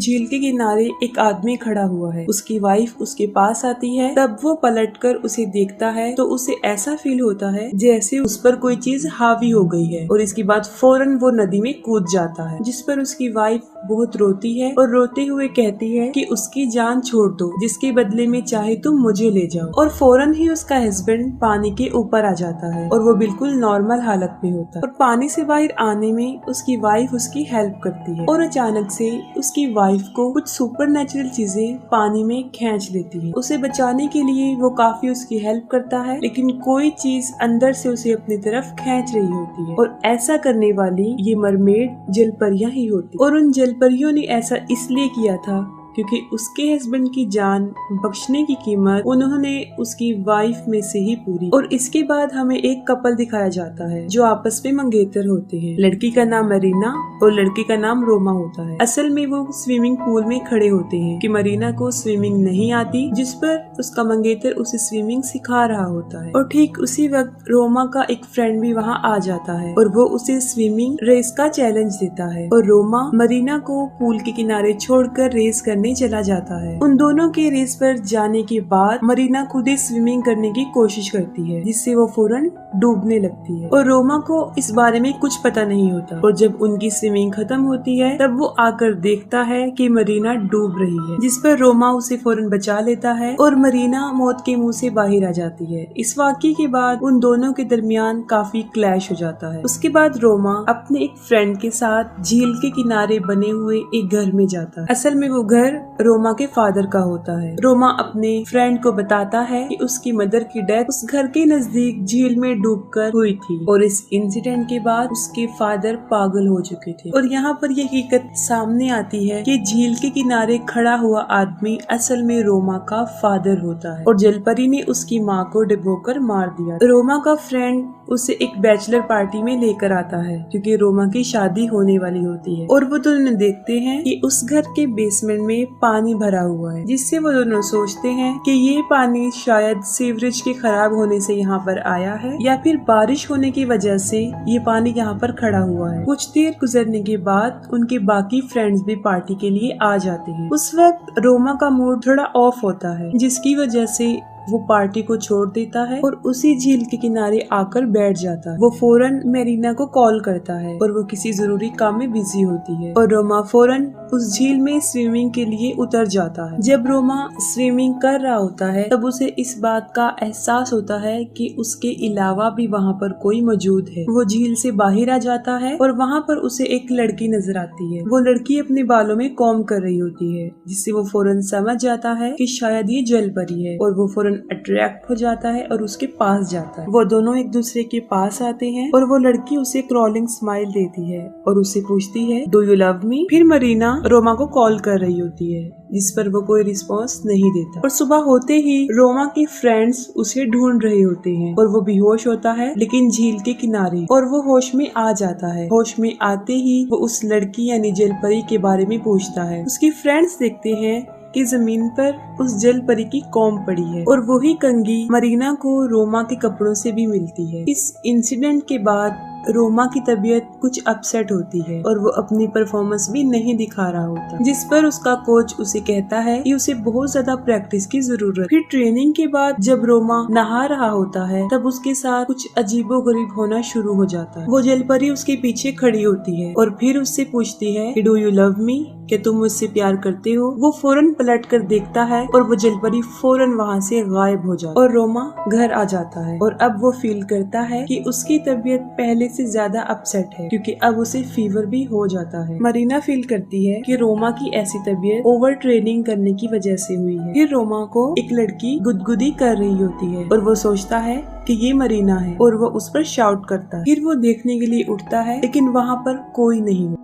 झील के किनारे एक आदमी खड़ा हुआ है। उसकी वाइफ उसके पास आती है। तब वो पलटकर उसे देखता है तो उसे ऐसा फील होता है जैसे उस पर कोई चीज हावी हो गई है और इसके बाद फौरन वो नदी में कूद जाता है, जिस पर उसकी वाइफ बहुत रोती है और रोते हुए कहती है कि उसकी जान छोड़ दो, जिसके बदले में चाहे तुम मुझे ले जाओ। और फौरन ही उसका हस्बैंड पानी के ऊपर आ जाता है और वो बिल्कुल नॉर्मल हालत में होता है और पानी से बाहर आने में उसकी वाइफ उसकी हेल्प करती है। और अचानक से उसकी वाइफ को कुछ सुपरनेचुरल चीजें पानी में खींच लेती है। उसे बचाने के लिए वो काफी उसकी हेल्प करता है, लेकिन कोई चीज अंदर से उसे अपनी तरफ खींच रही होती है और ऐसा करने वाली ये मरमेड जलपरियां ही होती। और उन जलपरियों ने ऐसा इसलिए किया था क्योंकि उसके हस्बैंड की जान बख्शने की कीमत उन्होंने उसकी वाइफ में से ही पूरी। और इसके बाद हमें एक कपल दिखाया जाता है जो आपस में मंगेतर होते हैं। लड़की का नाम मरीना और लड़के का नाम रोमा होता है। असल में वो स्विमिंग पूल में खड़े होते हैं कि मरीना को स्विमिंग नहीं आती, जिस पर उसका मंगेतर उसे स्विमिंग सिखा रहा होता है। और ठीक उसी वक्त रोमा का एक फ्रेंड भी वहाँ आ जाता है और वो उसे स्विमिंग रेस का चैलेंज देता है और रोमा मरीना को पूल के किनारे छोड़कर रेस करने चला जाता है। उन दोनों के रेस पर जाने के बाद मरीना खुद ही स्विमिंग करने की कोशिश करती है, जिससे वो फौरन डूबने लगती है और रोमा को इस बारे में कुछ पता नहीं होता। और जब उनकी स्विमिंग खत्म होती है तब वो आकर देखता है कि मरीना डूब रही है, जिस पर रोमा उसे फौरन बचा लेता है और मरीना मौत के मुंह से बाहर आ जाती है। इस वाकये के बाद उन दोनों के दरमियान काफी क्लैश हो जाता है। उसके बाद रोमा अपने एक फ्रेंड के साथ झील के किनारे बने हुए एक घर में जाता है। असल में वो घर रोमा के फादर का होता है। रोमा अपने फ्रेंड को बताता है कि उसकी मदर की डेथ उस घर के नजदीक झील में डूबकर हुई थी और इस इंसिडेंट के बाद उसके फादर पागल हो चुके थे। और यहाँ पर यह हकीकत सामने आती है कि झील के किनारे खड़ा हुआ आदमी असल में रोमा का फादर होता है और जलपरी ने उसकी माँ को डुबोकर मार दिया। रोमा का फ्रेंड उसे एक बैचलर पार्टी में लेकर आता है क्योंकि रोमा की शादी होने वाली होती है और वो दोनों देखते हैं कि उस घर के बेसमेंट में पानी भरा हुआ है, जिससे वो दोनों सोचते हैं कि ये पानी शायद सीवरेज के खराब होने से यहाँ पर आया है या फिर बारिश होने की वजह से ये पानी यहाँ पर खड़ा हुआ है। कुछ देर गुजरने के बाद उनके बाकी फ्रेंड्स भी पार्टी के लिए आ जाते हैं। उस वक्त रोमा का मूड थोड़ा ऑफ होता है, जिसकी वजह से वो पार्टी को छोड़ देता है और उसी झील के किनारे आकर बैठ जाता है। वो फौरन मरीना को कॉल करता है और वो किसी जरूरी काम में बिजी होती है और रोमा फौरन उस झील में स्विमिंग के लिए उतर जाता है। जब रोमा स्विमिंग कर रहा होता है तब उसे इस बात का एहसास होता है कि उसके अलावा भी वहाँ पर कोई मौजूद है। वो झील से बाहर आ जाता है और वहाँ पर उसे एक लड़की नजर आती है। वो लड़की अपने बालों में कॉम्ब कर रही होती है, जिससे वो फौरन समझ जाता है कि शायद ये जलपरी है और वो फौरन अट्रैक्ट हो जाता है और उसके पास जाता है। वो दोनों एक दूसरे के पास आते हैं और वो लड़की उसे क्रॉलिंग स्माइल देती है और उससे पूछती है डू यू लव मी। फिर मरीना रोमा को कॉल कर रही होती है, जिस पर वो कोई रिस्पॉन्स नहीं देता और सुबह होते ही रोमा के फ्रेंड्स उसे ढूंढ रहे होते हैं और वो बेहोश होता है लेकिन झील के किनारे, और वो होश में आ जाता है। होश में आते ही वो उस लड़की यानी जलपरी के बारे में पूछता है। उसकी फ्रेंड्स देखते हैं कि जमीन पर उस जलपरी की कॉम्ब पड़ी है और वही कंघी मरीना को रोमा के कपड़ों से भी मिलती है। इस इंसिडेंट के बाद रोमा की तबीयत कुछ अपसेट होती है और वो अपनी परफॉर्मेंस भी नहीं दिखा रहा होता, जिस पर उसका कोच उसे कहता है कि उसे बहुत ज्यादा प्रैक्टिस की जरूरत। फिर ट्रेनिंग के बाद जब रोमा नहा रहा होता है तब उसके साथ कुछ अजीबोगरीब होना शुरू हो जाता है। वो जलपरी उसके पीछे खड़ी होती है और फिर उससे पूछती है कि डू यू लव मी, कि तुम मुझसे प्यार करते हो। वो फौरन पलट कर देखता है और वो जलपरी फौरन वहाँ से गायब हो जाता है और रोमा घर आ जाता है। और अब वो फील करता है कि उसकी तबीयत पहले से ज्यादा अपसेट है क्योंकि अब उसे फीवर भी हो जाता है। मरीना फील करती है कि रोमा की ऐसी तबीयत ओवर ट्रेनिंग करने की वजह से हुई है। फिर रोमा को एक लड़की गुदगुदी कर रही होती है और वो सोचता है कि ये मरीना है और वो उस पर शाउट करता है। फिर वो देखने के लिए उठता है लेकिन वहाँ पर कोई नहीं।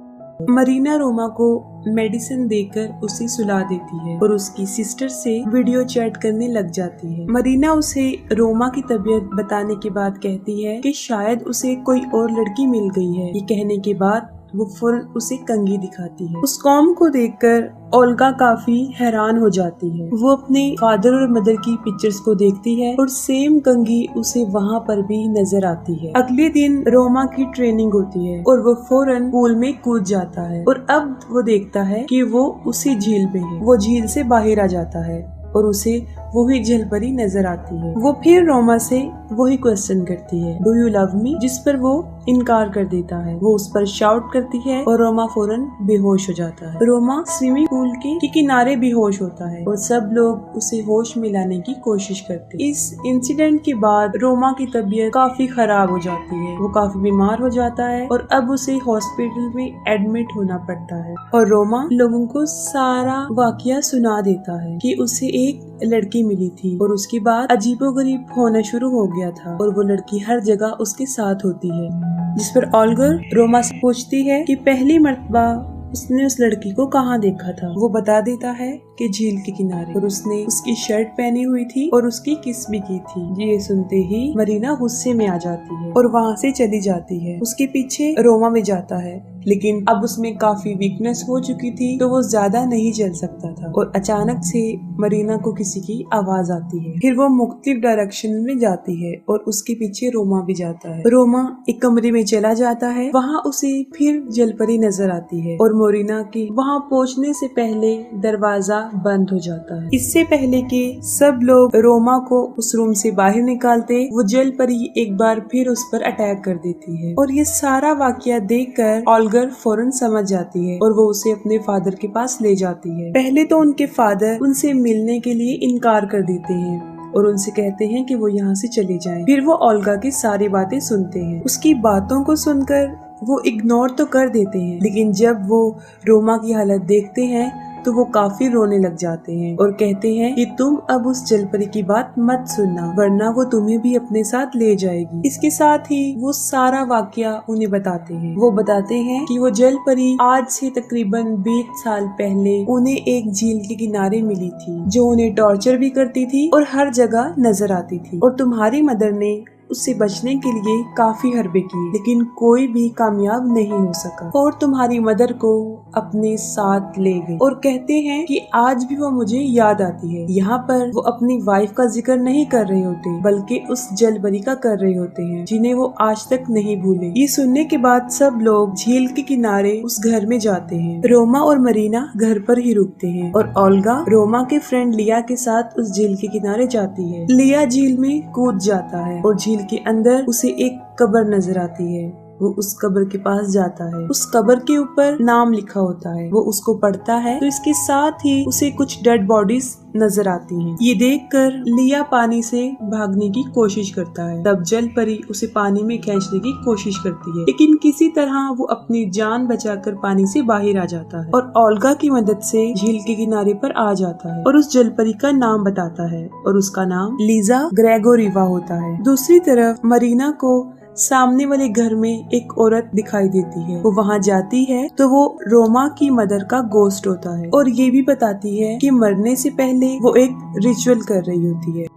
मरीना रोमा को मेडिसिन देकर उसे सुला देती है और उसकी सिस्टर से वीडियो चैट करने लग जाती है। मरीना उसे रोमा की तबीयत बताने के बाद कहती है कि शायद उसे कोई और लड़की मिल गई है। ये कहने के बाद वो फौरन उसे कंघी दिखाती है। उस कॉम को देखकर ओल्गा काफी हैरान हो जाती है। वो अपने फादर और मदर की पिक्चर्स को देखती है और सेम कंघी उसे वहाँ पर भी नजर आती है। अगले दिन रोमा की ट्रेनिंग होती है और वो फौरन पूल में कूद जाता है और अब वो देखता है कि वो उसी झील में है। वो झील से बाहर आ जाता है और उसे वही जलपरी नजर आती है। वो फिर रोमा से वही क्वेश्चन करती है, डू यू लव मी, जिस पर वो इनकार कर देता है। वो उस पर शाउट करती है और रोमा फौरन बेहोश हो जाता है। रोमा स्विमिंग पूल के किनारे बेहोश होता है और सब लोग उसे होश में लाने की कोशिश करते हैं। इस इंसिडेंट के बाद रोमा की तबीयत काफी खराब हो जाती है। वो काफी बीमार हो जाता है और अब उसे हॉस्पिटल में एडमिट होना पड़ता है और रोमा लोगों को सारा वाकया सुना देता है कि उसे एक लड़की मिली थी और उसके बाद अजीबोगरीब होना शुरू हो गया था और वो लड़की हर जगह उसके साथ होती है। जिस पर ऑल्गर रोमा से पूछती है कि पहली मर्तबा उसने उस लड़की को कहाँ देखा था। वो बता देता है कि झील के किनारे, और उसने उसकी शर्ट पहनी हुई थी और उसकी किस भी की थी। ये सुनते ही मरीना गुस्से में आ जाती है और वहाँ से चली जाती है। उसके पीछे रोमा भी जाता है, लेकिन अब उसमें काफी वीकनेस हो चुकी थी तो वो ज्यादा नहीं चल सकता था। और अचानक से मरीना को किसी की आवाज आती है। फिर वो मुख्तलिफ डायरेक्शन में जाती है और उसके पीछे रोमा भी जाता है। रोमा एक कमरे में चला जाता है। वहाँ उसे फिर जलपरी नजर आती है और मोरिना के वहाँ पहुँचने से पहले दरवाजा बंद हो जाता है। इससे पहले कि सब लोग रोमा को उस रूम से बाहर निकालते, वो जलपरी एक बार फिर उस पर अटैक कर देती है। और ये सारा वाकया देखकर ऑल्गर फौरन समझ जाती है और वो उसे अपने फादर के पास ले जाती है। पहले तो उनके फादर उनसे मिलने के लिए इनकार कर देते हैं और उनसे कहते हैं कि वो यहाँ से चले जाएं। फिर वो ओल्गा की सारी बातें सुनते हैं। उसकी बातों को सुनकर वो इग्नोर तो कर देते हैं, लेकिन जब वो रोमा की हालत देखते हैं तो वो काफी रोने लग जाते हैं और कहते हैं कि तुम अब उस जलपरी की बात मत सुनना, वरना वो तुम्हें भी अपने साथ ले जाएगी। इसके साथ ही वो सारा वाकया उन्हें बताते हैं। वो बताते हैं कि वो जलपरी आज से तकरीबन 20 साल पहले उन्हें एक झील के किनारे मिली थी, जो उन्हें टॉर्चर भी करती थी और हर जगह नजर आती थी। और तुम्हारी मदर ने उससे बचने के लिए काफी हरबे किए, लेकिन कोई भी कामयाब नहीं हो सका और तुम्हारी मदर को अपने साथ ले गई। और कहते हैं कि आज भी वो मुझे याद आती है। यहाँ पर वो अपनी वाइफ का जिक्र नहीं कर रहे होते, बल्कि उस जलपरी का कर रहे होते हैं, जिन्हें वो आज तक नहीं भूले। ये सुनने के बाद सब लोग झील के किनारे उस घर में जाते हैं। रोमा और मरीना घर पर ही रुकते हैं और ओल्गा रोमा के फ्रेंड लिया के साथ उस झील के किनारे जाती है। लिया झील में कूद जाता है और झील के अंदर उसे एक कब्र नजर आती है। वो उस कब्र के पास जाता है। उस कब्र के ऊपर नाम लिखा होता है। वो उसको पढ़ता है तो इसके साथ ही उसे कुछ डेड बॉडीज नजर आती हैं। ये देखकर लिया पानी से भागने की कोशिश करता है। तब जलपरी उसे पानी में खींचने की कोशिश करती है, लेकिन किसी तरह वो अपनी जान बचाकर पानी से बाहर आ जाता है और ओल्गा की मदद से झील के किनारे पर आ जाता है और उस जलपरी का नाम बताता है और उसका नाम लीजा ग्रेगोरिवा होता है। दूसरी तरफ मरीना को सामने वाले घर में एक औरत दिखाई देती है। वो वहाँ जाती है तो वो रोमा की मदर का गोस्ट होता है और ये भी बताती है कि मरने से पहले वो एक रिचुअल कर रही होती है।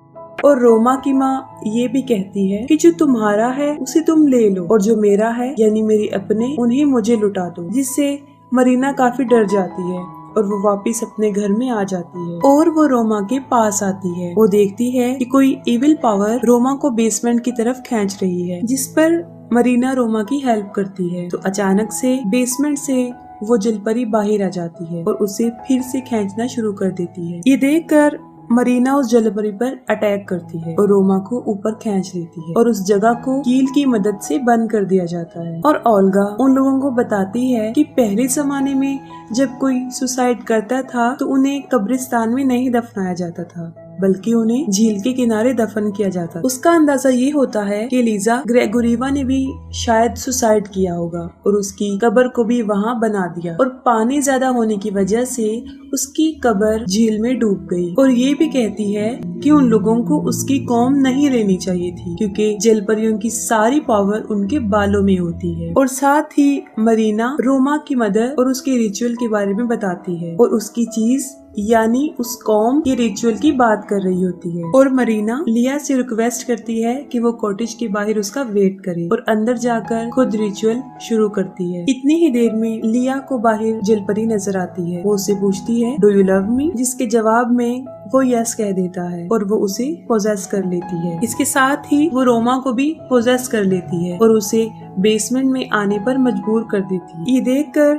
और रोमा की माँ ये भी कहती है कि जो तुम्हारा है उसे तुम ले लो और जो मेरा है यानी मेरे अपने, उन्हें मुझे लुटा दो। जिससे मरीना काफी डर जाती है और वो वापस अपने घर में आ जाती है और वो रोमा के पास आती है। वो देखती है कि कोई इविल पावर रोमा को बेसमेंट की तरफ खींच रही है, जिस पर मरीना रोमा की हेल्प करती है। तो अचानक से बेसमेंट से वो जलपरी बाहर आ जाती है और उसे फिर से खींचना शुरू कर देती है। ये देखकर मरीना उस जलपरी पर अटैक करती है और रोमा को ऊपर खींच लेती है और उस जगह को कील की मदद से बंद कर दिया जाता है। और ओल्गा उन लोगों को बताती है कि पहले जमाने में जब कोई सुसाइड करता था तो उन्हें कब्रिस्तान में नहीं दफनाया जाता था, बल्कि उन्हें झील के किनारे दफन किया जाता। उसका अंदाजा ये होता है कि लीजा ग्रेगोरिवा ने भी शायद सुसाइड किया होगा और उसकी कब्र को भी वहाँ बना दिया और पानी ज्यादा होने की वजह से उसकी कब्र झील में डूब गई। और ये भी कहती है कि उन लोगों को उसकी कौम नहीं लेनी चाहिए थी, क्योंकि जलपरियों की सारी पावर उनके बालों में होती है। और साथ ही मरीना रोमा की मदर और उसके रिचुअल के बारे में बताती है और उसकी चीज यानी उस कौम के रिचुअल की बात कर रही होती है। और मरीना लिया से रिक्वेस्ट करती है कि वो कॉटेज के बाहर उसका वेट करे और अंदर जाकर खुद रिचुअल शुरू करती है। इतनी ही देर में लिया को बाहर जलपरी नजर आती है। वो उससे पूछती है डू यू लव मी, जिसके जवाब में वो यस कह देता है और वो उसे पोजेस कर लेती है। इसके साथ ही वो रोमा को भी पोजेस कर लेती है और उसे बेसमेंट में आने पर मजबूर कर देती है। ये देखकर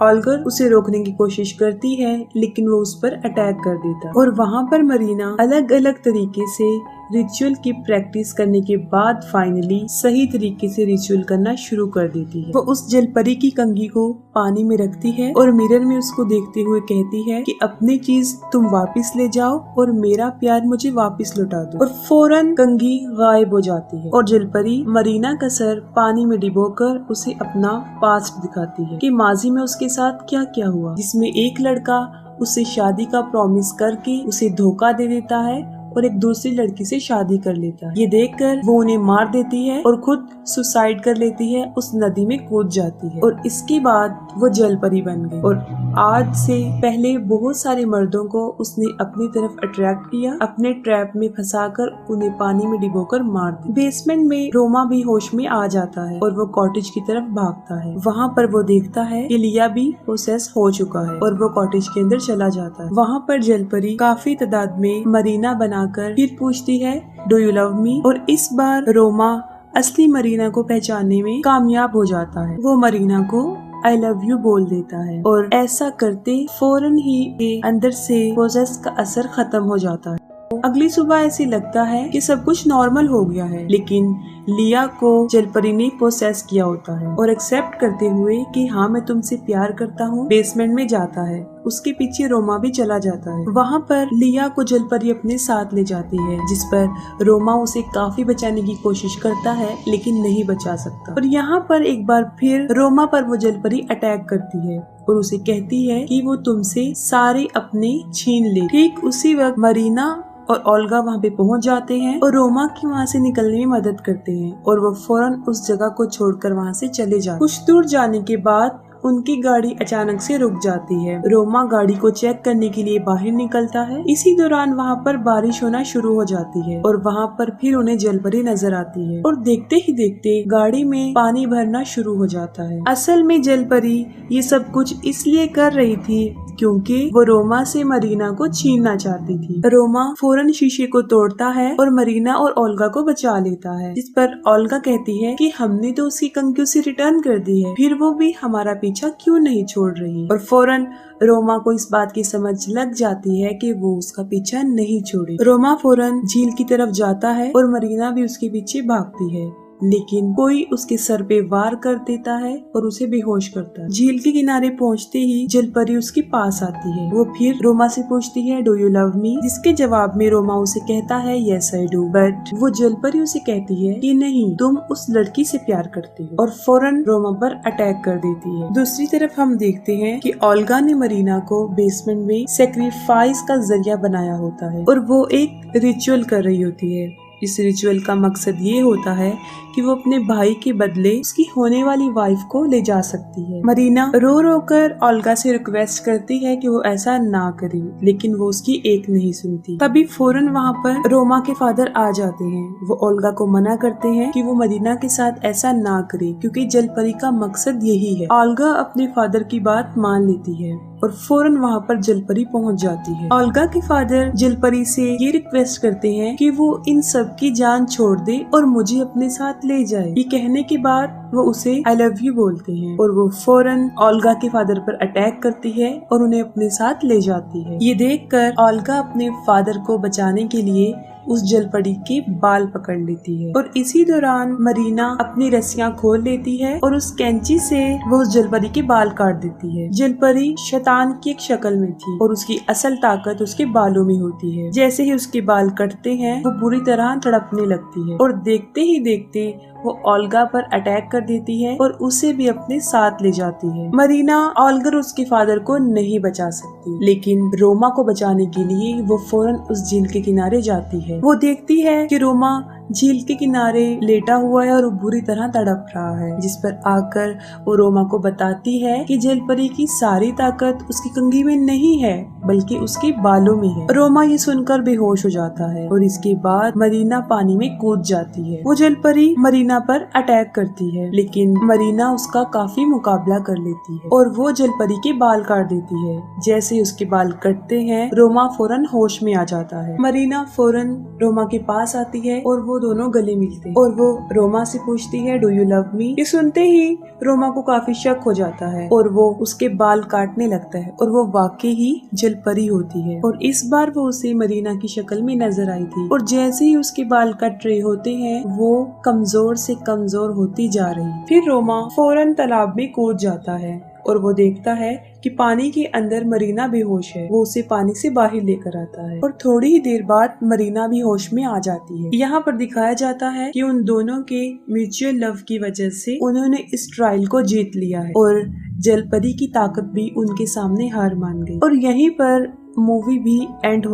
ऑल्गर उसे रोकने की कोशिश करती है, लेकिन वो उस पर अटैक कर देता है और वहाँ पर मरीना अलग अलग तरीके से रिचुअल की प्रैक्टिस करने के बाद फाइनली सही तरीके से रिचुअल करना शुरू कर देती है। वो उस जलपरी की कंघी को पानी में रखती है और मिरर में उसको देखते हुए कहती है कि अपनी चीज तुम वापस ले जाओ और मेरा प्यार मुझे वापस लौटा दो। और फौरन कंघी गायब हो जाती है और जलपरी मरीना का सर पानी में डिबोकर उसे अपना पास्ट दिखाती है कि माजी में उसके साथ क्या क्या हुआ, जिसमें एक लड़का उससे शादी का प्रॉमिस करके उसे धोखा दे देता है और एक दूसरी लड़की से शादी कर लेता है। ये देखकर वो उन्हें मार देती है और खुद सुसाइड कर लेती है, उस नदी में कूद जाती है और इसके बाद वो जलपरी बन गई। और आज से पहले बहुत सारे मर्दों को उसने अपनी तरफ अट्रैक्ट किया, अपने ट्रैप में फंसाकर उन्हें पानी में डिबोकर मार दिया। बेसमेंट में रोमा भी होश में आ जाता है और वो कॉटेज की तरफ भागता है। वहाँ पर वो देखता है कि लिया भी प्रोसेस हो चुका है और वो कॉटेज के अंदर चला जाता है। वहाँ पर जलपरी काफी तादाद में मरीना बनाकर फिर पूछती है डू यू लव मी, और इस बार रोमा असली मरीना को पहचानने में कामयाब हो जाता है। वो मरीना को आई लव यू बोल देता है और ऐसा करते फौरन ही के अंदर से प्रोसेस का असर खत्म हो जाता है। अगली सुबह ऐसे लगता है कि सब कुछ नॉर्मल हो गया है, लेकिन लिया को जलपरी ने प्रोसेस किया होता है और एक्सेप्ट करते हुए कि हाँ मैं तुमसे प्यार करता हूँ बेसमेंट में जाता है। उसके पीछे रोमा भी चला जाता है। वहाँ पर लिया को जलपरी अपने साथ ले जाती है, जिस पर रोमा उसे काफी बचाने की कोशिश करता है लेकिन नहीं बचा सकता। और यहाँ पर एक बार फिर रोमा पर वो जलपरी अटैक करती है और उसे कहती है कि वो तुमसे सारे अपने छीन ले। ठीक उसी वक्त मरीना और ओल्गा वहाँ पे पहुँच जाते हैं और रोमा की वहाँ से निकलने में मदद करते हैं और वो फौरन उस जगह को छोड़कर वहाँ से चले जाते हैं। कुछ दूर जाने के बाद उनकी गाड़ी अचानक से रुक जाती है। रोमा गाड़ी को चेक करने के लिए बाहर निकलता है। इसी दौरान वहाँ पर बारिश होना शुरू हो जाती है और वहाँ पर फिर उन्हें जलपरी नजर आती है और देखते ही देखते गाड़ी में पानी भरना शुरू हो जाता है। असल में जलपरी ये सब कुछ इसलिए कर रही थी क्योंकि वो रोमा से मरीना को छीनना चाहती थी। रोमा फौरन शीशे को तोड़ता है और मरीना और ओल्गा को बचा लेता है, जिस पर ओल्गा कहती है कि हमने तो उसकी कंघी उसे रिटर्न कर दी है, फिर वो भी हमारा पीछा क्यों नहीं छोड़ रही। और फौरन रोमा को इस बात की समझ लग जाती है कि वो उसका पीछा नहीं छोड़े। रोमा फौरन झील की तरफ जाता है और मरीना भी उसके पीछे भागती है, लेकिन कोई उसके सर पे वार कर देता है और उसे बेहोश करता है। झील के किनारे पहुंचते ही जलपरी उसके पास आती है। वो फिर रोमा से पूछती है डू यू लव मी, जिसके जवाब में रोमा उसे कहता है यस आई डू। बट वो जलपरी उसे कहती है कि नहीं, तुम उस लड़की से प्यार करती हो और फौरन रोमा पर अटैक कर देती है। दूसरी तरफ हम देखते हैं कि ओल्गा ने मरीना को बेसमेंट में सेक्रीफाइस का जरिया बनाया होता है और वो एक रिचुअल कर रही होती है। इस रिचुअल का मकसद ये होता है कि वो अपने भाई के बदले उसकी होने वाली वाइफ को ले जा सकती है। मरीना रो रो कर ओल्गा से रिक्वेस्ट करती है कि वो ऐसा ना करे, लेकिन वो उसकी एक नहीं सुनती। तभी फौरन वहाँ पर रोमा के फादर आ जाते हैं। वो ओल्गा को मना करते हैं कि वो मरीना के साथ ऐसा ना करे, क्योंकि जलपरी का मकसद यही है। ओल्गा अपने फादर की बात मान लेती है और फौरन वहाँ पर जलपरी पहुँच जाती है। ओल्गा के फादर जलपरी से ये रिक्वेस्ट करते हैं कि वो इन सब की जान छोड़ दे और मुझे अपने साथ ले जाए। ये कहने के बाद वो उसे आई लव यू बोलते हैं और वो फौरन ओल्गा के फादर पर अटैक करती है और उन्हें अपने साथ ले जाती है। ये देखकर ओल्गा अपने फादर को बचाने के लिए उस जलपरी के बाल पकड़ लेती है और इसी दौरान मरीना अपनी रस्सियां खोल लेती है और उस कैंची से वो उस जलपरी के बाल काट देती है। जलपरी शैतान की एक शक्ल में थी और उसकी असल ताकत उसके बालों में होती है। जैसे ही उसके बाल कटते हैं वो बुरी तरह तड़पने लगती है और देखते ही देखते वो ओल्गा पर अटैक कर देती है और उसे भी अपने साथ ले जाती है। मरीना ओल्गा और उसके फादर को नहीं बचा सकती, लेकिन रोमा को बचाने के लिए वो फौरन उस झील के किनारे जाती है। वो देखती है कि रोमा झील के किनारे लेटा हुआ है और वो बुरी तरह तड़प रहा है, जिस पर आकर वो रोमा को बताती है कि जलपरी की सारी ताकत उसकी कंघी में नहीं है बल्कि उसके बालों में है। रोमा ये सुनकर बेहोश हो जाता है और इसके बाद मरीना पानी में कूद जाती है। वो जलपरी मरीना पर अटैक करती है, लेकिन मरीना उसका काफी मुकाबला कर लेती है और वो जलपरी के बाल काट देती है। जैसे उसके बाल कटते हैं, रोमा फौरन होश में आ जाता है। मरीना फौरन रोमा के पास आती है और वो दोनों गले मिलते हैं और वो रोमा से पूछती है, डू यू लव मी? ये सुनते ही रोमा को काफी शक हो जाता है और वो उसके बाल काटने लगता है और वो वाकई ही जलपरी होती है और इस बार वो उसे मरीना की शक्ल में नजर आई थी और जैसे ही उसके बाल कट रहे होते हैं वो कमजोर से कमजोर होती जा रही। फिर रोमा फौरन तालाब में कूद जाता है और वो देखता है कि पानी के अंदर मरीना बेहोश है। वो उसे पानी से बाहर लेकर आता है और थोड़ी ही देर बाद मरीना भी होश में आ जाती है। यहाँ पर दिखाया जाता है कि उन दोनों के म्यूचुअल लव की वजह से उन्होंने इस ट्रायल को जीत लिया है और जलपरी की ताकत भी उनके सामने हार मान गई और यहीं पर मूवी भी एंड